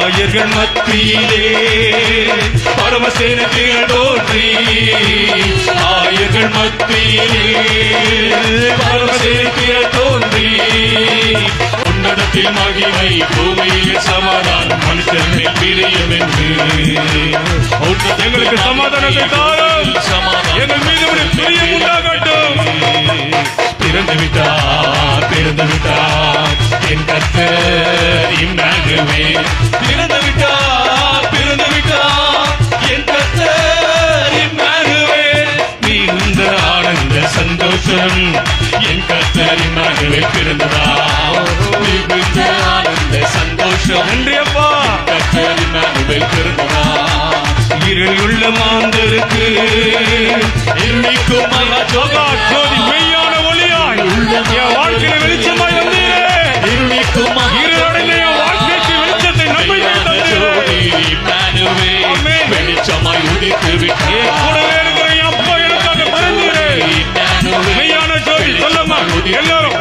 ஆயர்கள் மத்தியிலே பரமசேனத்தில் தோன்றி ஆயர்கள் மத்தியிலே பரமசேனத்தில் தோன்றி உன்னதத்தில் மகிமை பூமியில் சமாதானம் மனுஷனை பிரியம் என்று எங்களுக்கு சமாதானத்தை தாரும் எங்கள் மீது பிரியம் உண்டாகட்டும். பிறந்து விட்டார் என் கர்த்தர் இம்மானுவேல். பிறந்து விட்டார் என் கர்த்தர் இம்மானுவேல். மிகுந்த ஆனந்த சந்தோஷம் என் கர்த்தர் இம்மானுவேல் பிறந்ததால். மிகுந்த ஆனந்த சந்தோஷம் நன்றி அப்பா கர்த்தர் இம்மானுவேல் பிறந்ததால். இருள் உள்ள மாந்தருக்கு இன்னைக்கும் மகா ஜோதி மெய்யான ஒளியாய் என் வாழ்க்கையில வெளிச்சமாய் வந்தீரே. இருளடைந்த என் வாழ்க்கைக்கு வெளிச்சத்தை நன்மை வெளிச்சமாய் உதித்து விட்டேன். கூடவே இருக்கிற என் அப்பா எனக்காக பிறந்தீரே. மெய்யான ஜோதி சொல்லம்மா எல்லாரும்